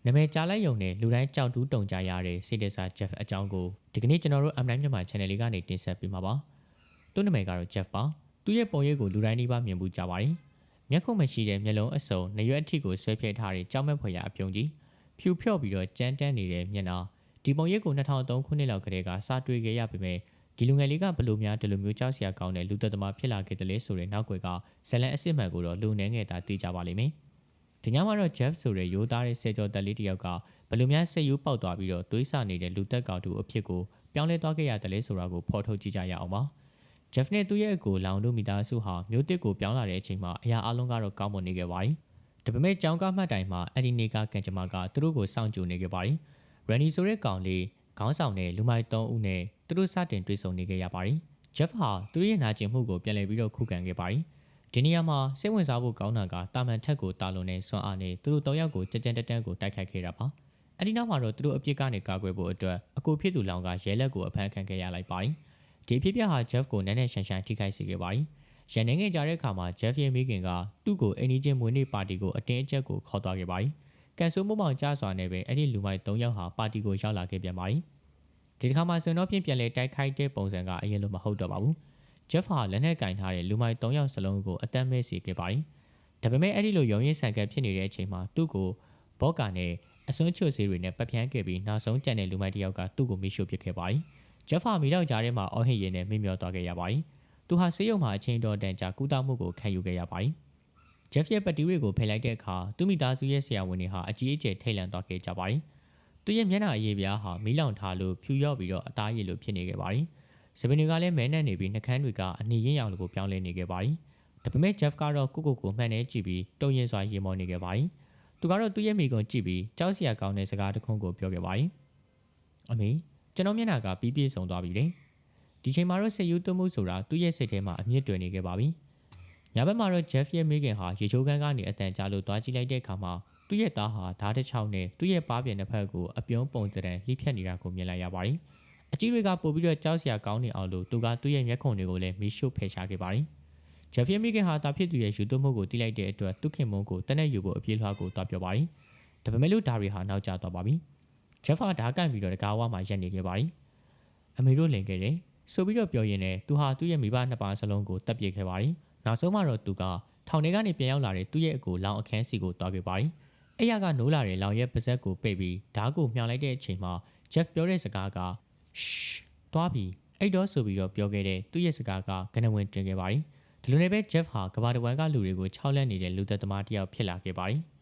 နာမည်ကြားလိုက်ရုံနဲ့လူတိုင်းကြောက်တူးတုံကြရတဲ့စိတ်တစား Jeff အကြောင်းကိုဒီကနေ့ကျွန်တော်တို့ M9 မြန်မာ channel လေးကနေတင်ဆက်ပေးမှာပါ။သူ့နာမည်ကတော့ Jeff ပါ။သူ့ရဲ့ပုံရိပ်ကိုလူတိုင်းနှိပါမြင်မှုကြပါတယ်။မျက်ခုံးမရှိတဲ့မျက်လုံးအစုံ၊ရွက်အထိကိုဆွဲဖြဲထားတဲ့ကြောက်မဲ့ဖွယ်ရာအပြုံးကြီးဖြူဖြော့ပြီးတော့ကြမ်းတမ်းနေတဲ့မျက်နှာဒီပုံရိပ်ကို2003ခုနှစ်လောက်ကတည်းကစတွေ့ခဲ့ရပေမဲ့ဒီလူငယ်လေးကဘလို့များဒီလိုမျိုးကြောက်စရာကောင်းတဲ့လူသက်သမားဖြစ်လာခဲ့တယ်လေဆိုတဲ့နောက်ွယ်ကဇလန်အစ်စ်မှန်ကိုတော့လူနှဲငယ်တာသိကြပါလိမ့်မယ်။ဒီညမှာတော့ Jeff ဆိုတဲ့ရိုးသားတဲ့ဆယ်ကျော်သက်လေးတစ်ယောက်ကဘလို့များစိတ်ယူပေါက်သွားပြီးတော့တွေးဆနေတဲ့လူသက်ကောင်တူအဖြစ်ကိုပြောင်းလဲသွားခဲ့ရတယ်လေဆိုတာကိုဖော်ထုတ်ကြည့်ကြရအောင်ပါ။ Jeff နဲ့သူ့ရဲ့အကိုလောင်တို့မိသားစုဟာမြို့တစ်ကိုပြောင်းလာတဲ့အချိန်မှာအရာအလုံးကတော့ကောင်းမွန်နေခဲ့ပါတယ်။ဒါပေမဲ့ကျောင်းကားမှတ်တိုင်မှာအဲ့ဒီနေ့ကကန်ချမာကသူတို့ကိုစောင့်ကြိုနေခဲ့ပါတယ်။ Randy ဆိုတဲ့ကောင်လေးခေါင်းဆောင်တဲ့လူမိုက်3ဦးနဲ့သူတို့စတင်တွေ့ဆုံနေခဲ့ရပါတယ်။ Jeff ဟာသူတို့ရဲ့နာကျင်မှုကိုပြန်လည်ပြီးတော့ခုခံခဲ့ပါတယ်။ဒီနေရာမှာစိတ်ဝင်စားဖို့ကောင်းတာကတာမန်ထက်ကိုတာလွန်တဲ့စွမ်းအားနဲ့သူတို့3ယောက်ကိုကြမ်းတမ်းကိုတိုက်ခိုက်ခဲ့တာပါ။အဲဒီနောက်မှာတော့သူတို့အပြစ်ကနေကာကွယ်ဖို့အတွက်အကိုဖြစ်သူလောင်ကရဲလက်ကိုအဖမ်းခံခဲ့ရလိုက်ပါတယ်။ဒီအဖြစ်ပြဟာ Jeff ကိုနည်းနည်းရှန်ရှန်ထိခိုက်စေခဲ့ပါတယ်။ရန်နေငယ်ကြတဲ့အခါမှာ Jeff ရဲ့မိခင်ကသူ့ကိုအိမ်ကြီးချင်းမွေးနေ့ပါတီကိုအတင်းအကျပ်ကိုခေါ်သွားခဲ့ပါတယ်။ကန်ဆိုးမမောင်ကြားစွာနဲ့ပဲအဲ့ဒီလူမိုက်3ယောက်ဟာပါတီကိုရောက်လာခဲ့ပြန်ပါတယ်။ဒီတစ်ခါမှဆိုတော့ပြန်လဲတိုက်ခိုက်တဲ့ပုံစံကအရင်လိုမဟုတ်တော့ပါဘူး။ Jeff ဟာလက်နက်ကင်ထားတဲ့လူမိုက်3ယောက်စလုံးကိုအတမ်းမဲ့စေခဲ့ပါတယ်။ဒါပေမဲ့အဲ့ဒီလိုရုံရင်းဆန်ကပ်ဖြစ်နေတဲ့အချိန်မှာသူ့ကိုဘော့ကာနဲ့အစွန်းချွတ်စေးတွေနဲ့ပတ်ဖြန်းခဲ့ပြီးနောက်ဆုံးကြံတဲ့လူမိုက်တစ်ယောက်ကသူ့ကိုမိရှို့ပစ်ခဲ့ပါတယ်။ Jeff ဟာမိတော့ကြားထဲမှာအော်ဟစ်ရင်းနဲ့မိမျောသွားခဲ့ရပါတယ်။သူဟာဆေးရုံမှာအချိန်တော်တန်ကြာကုသမှုကိုခံယူခဲ့ရပါတယ်။ Jeff ရဲ့ပတ်တီးတွေကိုဖိလိုက်တဲ့အခါသူ့မိသားစုရဲ့ဆရာဝန်တွေဟာအကြီးအကျယ်ထိတ်လန့်သွားခဲ့ကြပါတယ်။သူ့ရဲ့မျက်နှာအရည်ပြားဟာမီးလောင်ထားလို့ဖြူရော့ပြီးတော့အသားရည်လိုဖြစ်နေခဲ့ပါတယ်။စပင်တွေကလည်းမဲနှံ့နေပြီးနှကန်းတွေကအနီရင်းရောင်လိုကိုပြောင်းလဲနေခဲ့ပါတယ်။ဒါပေမဲ့ Jeff ကတော့ကိုမှန်နေကြည့်ပြီးတုံရင်စွာရေမောနေခဲ့ပါတယ်။သူကတော့သူ့ရဲ့မိကွန်ကြည့်ပြီးကြောက်စရာကောင်းတဲ့စကားတစ်ခုကိုပြောခဲ့ပါတယ်။အမေကျွန်တော်မျက်နှာကပြီးပြည့်စုံသွားပြီလေ။ဒီချိန်မှာတော့စိတ်ယူသွမှုဆိုတာသူ့ရဲ့စိတ်ထဲမှာအမြင့်တွယ်နေခဲ့ပါပြီ။ညဘက်မှာတော့ Jeff ရဲ့မိခင်ဟာရေချိုးခန်းကနေအတန်ကြာလို့သွားကြည့်လိုက်တဲ့အခါမှာသူ့ရဲ့သားဟာဓာတ်တစ်ချောင်းနဲ့သူ့ရဲ့ပါးပြန်တစ်ဖက်ကိုအပြုံးပုံစံလှိဖြတ်နေတာကိုမြင်လိုက်ရပါတယ်။အကြီးတွေကပို့ပြီးတော့ကြောက်စရာကောင်းနေအောင်လို့သူကသူ့ရဲ့မျက်ခုံတွေကိုလည်းမီးရှို့ဖယ်ရှားခဲ့ပါတယ်။ Jeff ရဲ့မိခင်ဟာတာဖြစ်သူရဲ့ယူသွမှုကိုတိလိုက်တဲ့အတွက်သူခင်မုန်းကိုတနက်ယူဖို့အပြေးလွှားကိုတွားပြောပါတယ်။ဒါပေမဲ့လို့ဒါတွေဟာနောက်ကျသွားပါပြီ။ Jeff ဟာဓာတ်ကန်ပြီးတော့တကားဝါမှာရက်နေခဲ့ပါတယ်။အမေတို့လင်ခဲ့တယ်ဆိုပြီးတော့ပြောရင်းနဲ့သူဟာသူ့ရဲ့မိဘနှစ်ပါးစလုံးကိုတပ်ပစ်ခဲ့ပါတယ်။နောက်ဆုံးမှာတော့သူကထောင်ထဲကနေပြန်ရောက်လာတဲ့သူ့ရဲ့အကိုလောင်အခန်းစီကိုတွားခဲ့ပါတယ်။အဲ့ရကနိုးလာတဲ့လောင်ရဲ့ပါဇက်ကိုပိတ်ပြီးဓာတ်ကိုမြှောင်လိုက်တဲ့အချိန်မှာ Jeff ပြောတဲ့စကားကတွားပြီးအဲ့တော့ဆိုပြီးတော့ပြောခဲ့တဲ့သူ့ရဲ့စကားကကနဝင်တင်ခဲ့ပါတယ်။ဒီလိုနဲ့ပဲ Jeff ဟာကဘာတဝမ်းကလူတွေကိုခြောက်လန့်နေတဲ့လူသက်သမားတစ်ယောက်ဖြစ်လာခဲ့ပါတယ်။